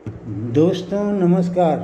दोस्तों नमस्कार।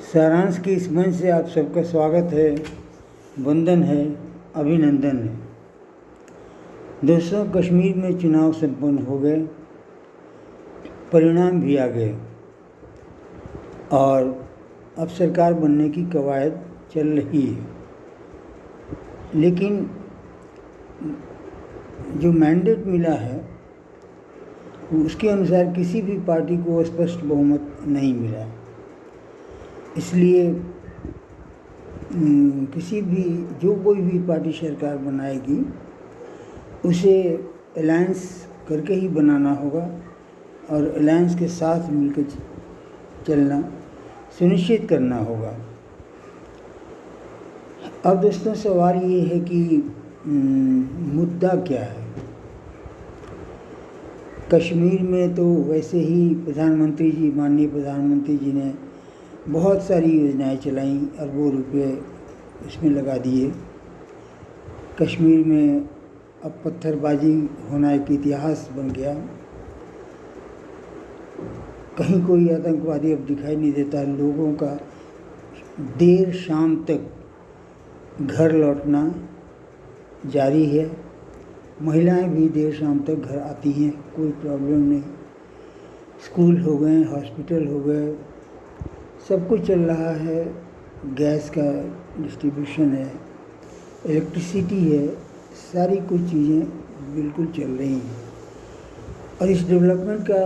सारांश के इस मंच से आप सबका स्वागत है, वंदन है, अभिनंदन है। दोस्तों, कश्मीर में चुनाव संपन्न हो गए, परिणाम भी आ गए और अब सरकार बनने की कवायद चल रही है। लेकिन जो मैंडेट मिला है उसके अनुसार किसी भी पार्टी को स्पष्ट बहुमत नहीं मिला। इसलिए कोई भी पार्टी सरकार बनाएगी उसे अलायंस करके ही बनाना होगा और अलायंस के साथ मिलकर चलना सुनिश्चित करना होगा। अब दोस्तों, सवाल ये है कि मुद्दा क्या है। कश्मीर में तो वैसे ही माननीय प्रधानमंत्री जी ने बहुत सारी योजनाएं चलाई, अरबों रुपए इसमें लगा दिए। कश्मीर में अब पत्थरबाजी होना एक इतिहास बन गया। कहीं कोई आतंकवादी अब दिखाई नहीं देता। लोगों का देर शाम तक घर लौटना जारी है। महिलाएं भी देर शाम तक घर आती हैं, कोई प्रॉब्लम नहीं। स्कूल हो गए, हॉस्पिटल हो गए, सब कुछ चल रहा है। गैस का डिस्ट्रीब्यूशन है, इलेक्ट्रिसिटी है, सारी कुछ चीज़ें बिल्कुल चल रही हैं। और इस डेवलपमेंट का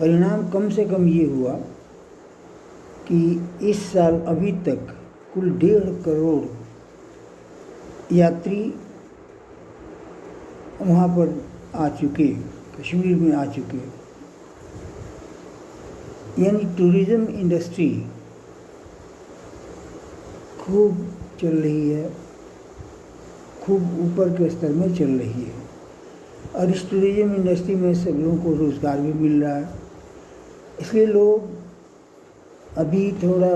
परिणाम कम से कम ये हुआ कि इस साल अभी तक कुल 1.5 करोड़ यात्री वहाँ पर आ चुके, कश्मीर में आ चुके। यानी टूरिज़्म इंडस्ट्री खूब चल रही है, खूब ऊपर के स्तर में चल रही है। और इस टूरिज़्म इंडस्ट्री में सब लोगों को रोज़गार भी मिल रहा है। इसलिए लोग अभी थोड़ा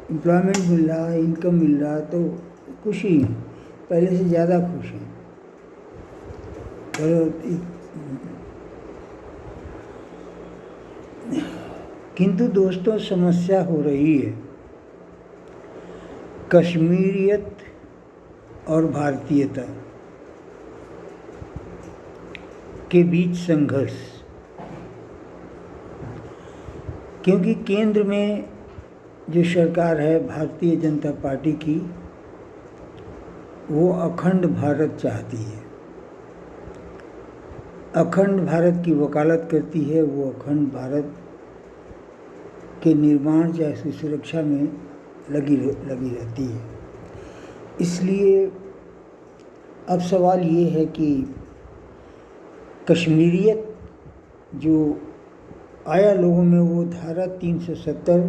एम्प्लॉयमेंट मिल रहा है, इनकम मिल रहा है, तो खुशी है, पहले से ज़्यादा खुश हैं। किंतु दोस्तों, समस्या हो रही है कश्मीरियत और भारतीयता के बीच संघर्ष। क्योंकि केंद्र में जो सरकार है भारतीय जनता पार्टी की, वो अखंड भारत चाहती है, अखंड भारत की वकालत करती है। वो अखंड भारत के निर्माण या उसकी सुरक्षा में लगी रहती है। इसलिए अब सवाल ये है कि कश्मीरियत जो आया लोगों में, वो धारा 370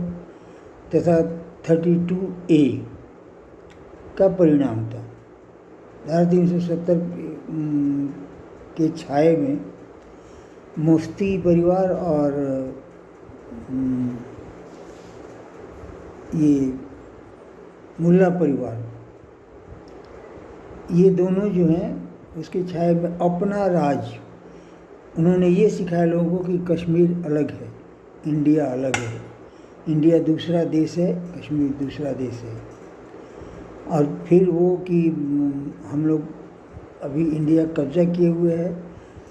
तथा 32A का परिणाम था। धारा 370 के छाये में मुफ्ती परिवार और ये मुल्ला परिवार, ये दोनों जो हैं उसके छाये में अपना राज, उन्होंने ये सिखाया लोगों को कि कश्मीर अलग है, इंडिया अलग है। इंडिया दूसरा देश है, कश्मीर दूसरा देश है। और फिर वो कि हम लोग अभी इंडिया कब्जा किए हुए है,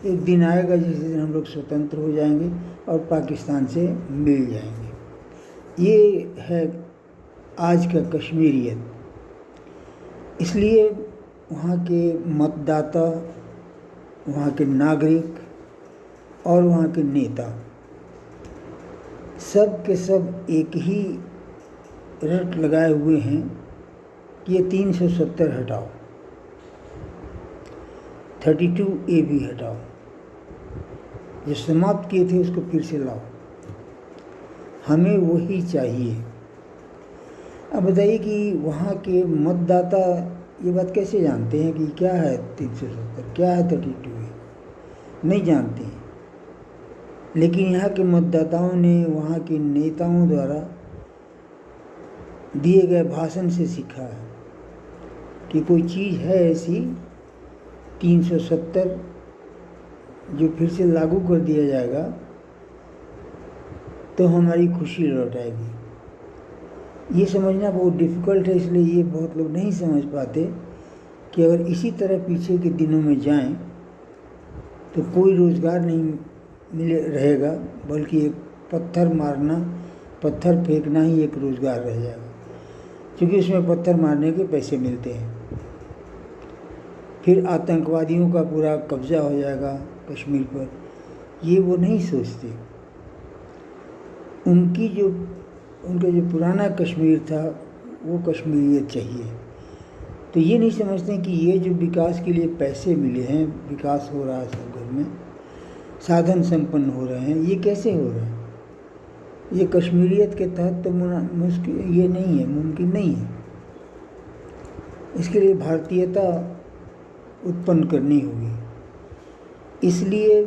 एक दिन आएगा जिस दिन हम लोग स्वतंत्र हो जाएंगे और पाकिस्तान से मिल जाएंगे। ये है आज का कश्मीरियत। इसलिए वहाँ के मतदाता, वहाँ के नागरिक और वहाँ के नेता सब के सब एक ही रट लगाए हुए हैं कि ये 370 हटाओ, 32A भी हटाओ, जो समाप्त किए थे उसको फिर से लाओ, हमें वही चाहिए। अब बताइए कि वहाँ के मतदाता ये बात कैसे जानते हैं कि क्या है 370, क्या है 32A? नहीं जानते हैं। लेकिन यहाँ के मतदाताओं ने वहाँ के नेताओं द्वारा दिए गए भाषण से सीखा है कि कोई चीज़ है ऐसी 370 जो फिर से लागू कर दिया जाएगा तो हमारी खुशी लौट आएगी। ये समझना बहुत डिफ़िकल्ट है, इसलिए ये बहुत लोग नहीं समझ पाते कि अगर इसी तरह पीछे के दिनों में जाएं तो कोई रोज़गार नहीं मिले रहेगा, बल्कि एक पत्थर मारना, पत्थर फेंकना ही एक रोज़गार रह जाएगा, क्योंकि उसमें पत्थर मारने के पैसे मिलते हैं। फिर आतंकवादियों का पूरा कब्ज़ा हो जाएगा कश्मीर पर। ये वो नहीं सोचते। उनका जो पुराना कश्मीर था वो कश्मीरियत चाहिए। तो ये नहीं समझते कि ये जो विकास के लिए पैसे मिले हैं, विकास हो रहा है सब घर में, साधन संपन्न हो रहे हैं, ये कैसे हो रहे हैं? ये कश्मीरियत के तहत तो मुश्किल ये नहीं है, मुमकिन नहीं है। इसके लिए भारतीयता उत्पन्न करनी होगी। इसलिए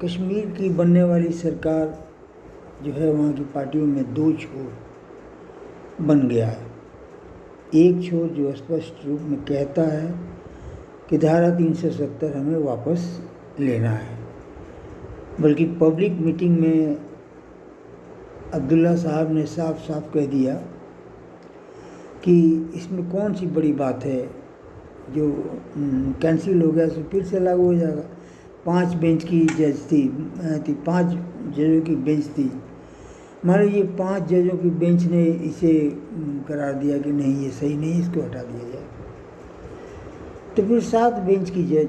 कश्मीर की बनने वाली सरकार जो है, वहाँ की पार्टियों में दो छोर बन गया है। एक छोर जो स्पष्ट रूप में कहता है कि धारा 370 हमें वापस लेना है, बल्कि पब्लिक मीटिंग में अब्दुल्ला साहब ने साफ साफ कह दिया कि इसमें कौन सी बड़ी बात है, जो कैंसिल हो गया सो फिर से लागू हो जाएगा। 5 बेंच की जज थी, 5 जजों की बेंच थी। मान लो ये 5 जजों की बेंच ने इसे करार दिया कि नहीं, ये सही नहीं, इसको हटा दिया जाए, तो फिर 7 बेंच की जज,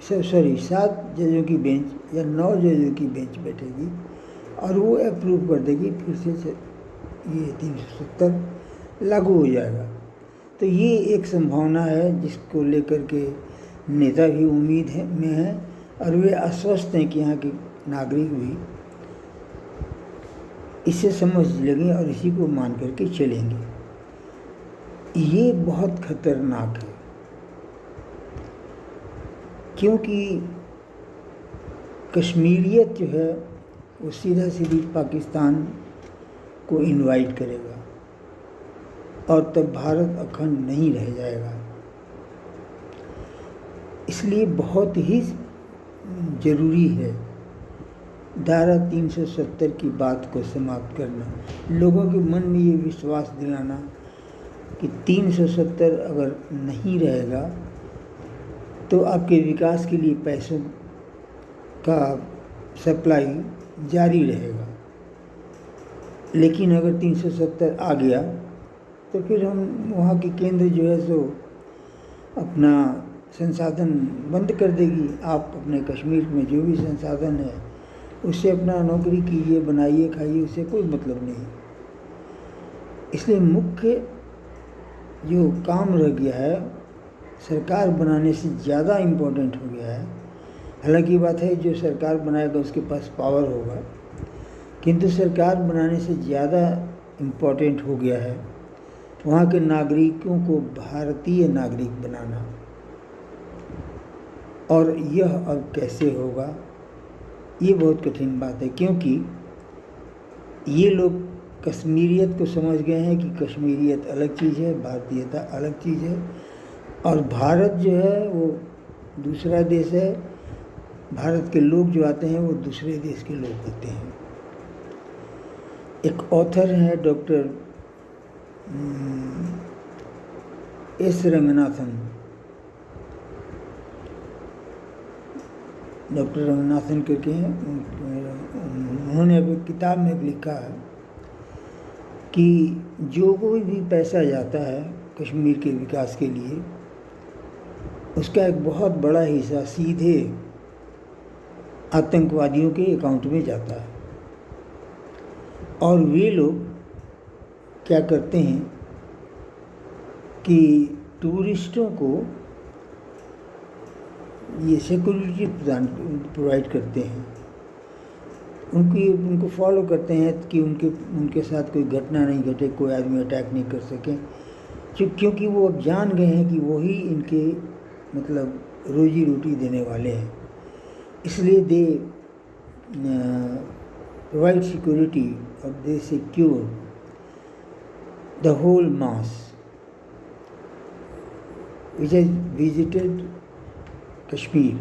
7 जजों की बेंच या 9 जजों की बेंच बैठेगी और वो अप्रूव कर देगी, फिर से ये 370 लागू हो जाएगा। तो ये एक संभावना है जिसको लेकर के नेता भी उम्मीद में हैं और वे आश्वस्त हैं कि यहाँ के नागरिक भी इसे समझ लेंगे और इसी को मान करके चलेंगे। ये बहुत खतरनाक है, क्योंकि कश्मीरियत जो है वो सीधा सीधी पाकिस्तान को इनवाइट करेगा और तब भारत अखंड नहीं रह जाएगा। इसलिए बहुत ही ज़रूरी है धारा 370 की बात को समाप्त करना, लोगों के मन में ये विश्वास दिलाना कि 370 अगर नहीं रहेगा तो आपके विकास के लिए पैसों का सप्लाई जारी रहेगा। लेकिन अगर 370 आ गया तो फिर हम वहाँ की केंद्र जो है सो अपना संसाधन बंद कर देगी। आप अपने कश्मीर में जो भी संसाधन है उससे अपना नौकरी कीजिए, बनाइए, खाइए, उससे कोई मतलब नहीं। इसलिए मुख्य जो काम रह गया है सरकार बनाने से ज़्यादा इम्पोर्टेंट हो गया है। हालांकि बात है जो सरकार बनाएगा उसके पास पावर होगा, किंतु सरकार बनाने से ज़्यादा इम्पोर्टेंट हो गया है वहाँ के नागरिकों को भारतीय नागरिक बनाना। और यह अब कैसे होगा, ये बहुत कठिन बात है, क्योंकि ये लोग कश्मीरियत को समझ गए हैं कि कश्मीरियत अलग चीज़ है, भारतीयता अलग चीज़ है, और भारत जो है वो दूसरा देश है। भारत के लोग जो आते हैं वो दूसरे देश के लोग होते हैं। एक ऑथर हैं doctor S Ranganathan, doctor Ranganathan करके हैं, उन्होंने अभी किताब में लिखा है कि जो कोई भी पैसा जाता है कश्मीर के विकास के लिए उसका एक बहुत बड़ा हिस्सा सीधे आतंकवादियों के अकाउंट में जाता है। और वे लोग क्या करते हैं कि टूरिस्टों को ये सिक्योरिटी प्रोवाइड करते हैं, उनको फॉलो करते हैं कि उनके साथ कोई घटना नहीं घटे, कोई आदमी अटैक नहीं कर सके, क्योंकि वो अब जान गए हैं कि वही इनके मतलब रोजी रोटी देने वाले हैं। इसलिए दे प्रोवाइड सिक्योरिटी और they secure the whole mass which has visited Kashmir.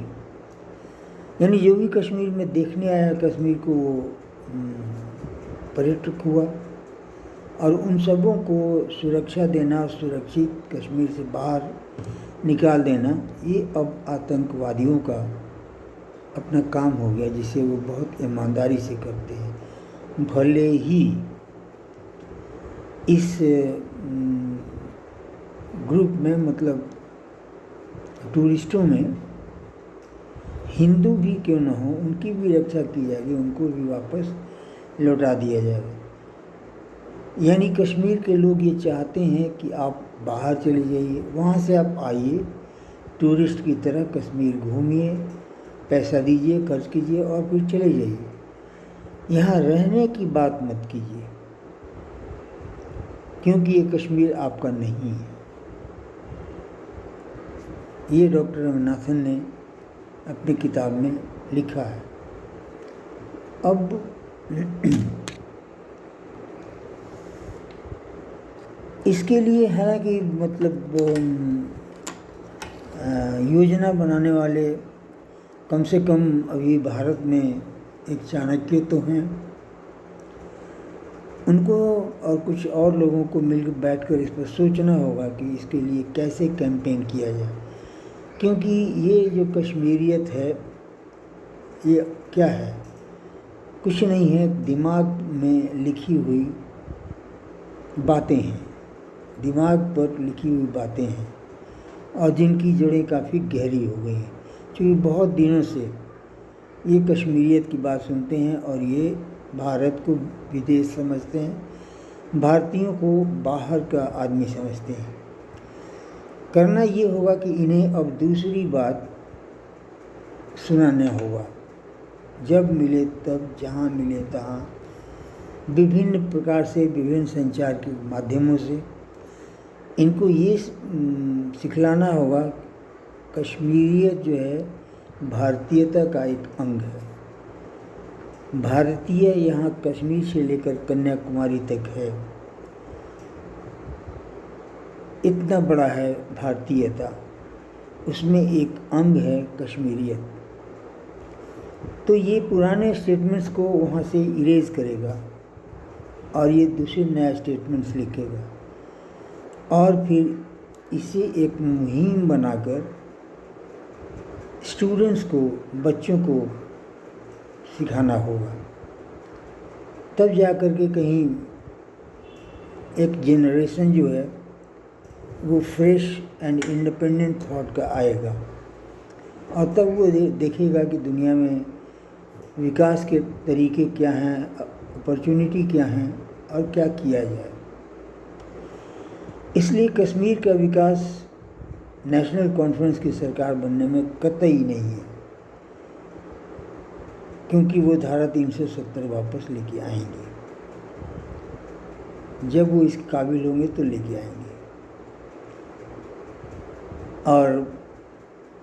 यानी जो भी कश्मीर में देखने आया कश्मीर को वो पर्यटक हुआ, और उन सबों को सुरक्षा देना, सुरक्षित कश्मीर से बाहर निकाल देना, ये अब आतंकवादियों का अपना काम हो गया, जिसे वो बहुत ईमानदारी से करते हैं। भले ही इस ग्रुप में, मतलब टूरिस्टों में हिंदू भी क्यों न हो, उनकी भी रक्षा की जाएगी, उनको भी वापस लौटा दिया जाएगा। यानी कश्मीर के लोग ये चाहते हैं कि आप बाहर चले जाइए, वहाँ से आप आइए, टूरिस्ट की तरह कश्मीर घूमिए, पैसा दीजिए, खर्च कीजिए और फिर चले जाइए। यहाँ रहने की बात मत कीजिए, क्योंकि ये कश्मीर आपका नहीं है। ये डॉक्टर रंगनाथन ने अपनी किताब में लिखा है। अब इसके लिए हालांकि मतलब योजना बनाने वाले कम से कम अभी भारत में एक चाणक्य तो हैं, उनको और कुछ और लोगों को मिलकर बैठकर इस पर सोचना होगा कि इसके लिए कैसे कैंपेन किया जाए। क्योंकि ये जो कश्मीरियत है ये क्या है, कुछ नहीं है, दिमाग में लिखी हुई बातें हैं, दिमाग पर लिखी हुई बातें हैं, और जिनकी जड़ें काफ़ी गहरी हो गई हैं। क्योंकि बहुत दिनों से ये कश्मीरियत की बात सुनते हैं और ये भारत को विदेश समझते हैं, भारतीयों को बाहर का आदमी समझते हैं। करना ये होगा कि इन्हें अब दूसरी बात सुनाना होगा, जब मिले तब, जहाँ मिले तहाँ, विभिन्न प्रकार से, विभिन्न संचार के माध्यमों से इनको ये सिखलाना होगा कश्मीरियत जो है भारतीयता का एक अंग है। भारतीय यहाँ कश्मीर से लेकर कन्याकुमारी तक है, इतना बड़ा है भारतीयता, उसमें एक अंग है कश्मीरियत। तो ये पुराने स्टेटमेंट्स को वहाँ से इरेज करेगा और ये दूसरे नया स्टेटमेंट्स लिखेगा, और फिर इसे एक मुहिम बनाकर स्टूडेंट्स को, बच्चों को सिखाना होगा। तब जाकर के कहीं एक जनरेशन जो है वो फ्रेश एंड इंडिपेंडेंट थॉट का आएगा, और तब वो देखेगा कि दुनिया में विकास के तरीके क्या हैं, अपॉर्चुनिटी क्या हैं और क्या किया जाए। इसलिए कश्मीर का विकास नेशनल कॉन्फ्रेंस की सरकार बनने में कतई नहीं है, क्योंकि वो धारा 370 वापस लेके आएंगे, जब वो इस काबिल होंगे तो लेके आएंगे। और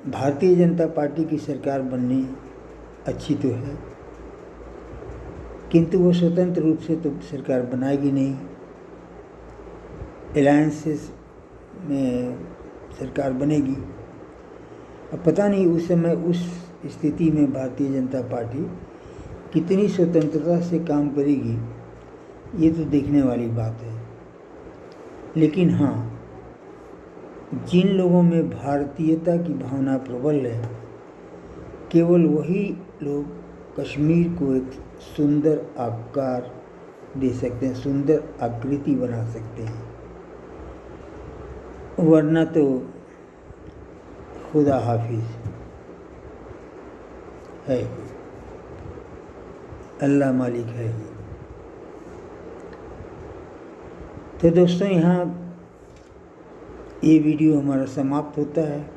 भारतीय जनता पार्टी की सरकार बननी अच्छी तो है, किंतु वो स्वतंत्र रूप से तो सरकार बनाएगी नहीं, अलायंसेस में सरकार बनेगी। अब पता नहीं उस समय उस स्थिति में भारतीय जनता पार्टी कितनी स्वतंत्रता से काम करेगी, ये तो देखने वाली बात है। लेकिन हाँ, जिन लोगों में भारतीयता की भावना प्रबल है, केवल वही लोग कश्मीर को एक सुंदर आकार दे सकते हैं, सुंदर आकृति बना सकते हैं, वरना तो खुदा हाफिज है, अल्लाह मालिक है। तो दोस्तों, यहाँ ये वीडियो हमारा समाप्त होता है।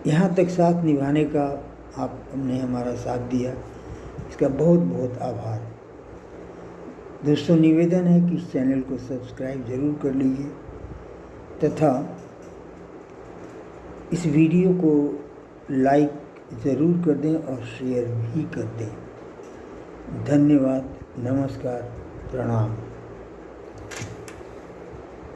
यहाँ तक साथ निभाने का आपने हमारा साथ दिया, इसका बहुत बहुत आभार। दोस्तों, निवेदन है कि इस चैनल को सब्सक्राइब ज़रूर कर लीजिए तथा इस वीडियो को लाइक ज़रूर कर दें और शेयर भी कर दें। धन्यवाद, नमस्कार, प्रणाम।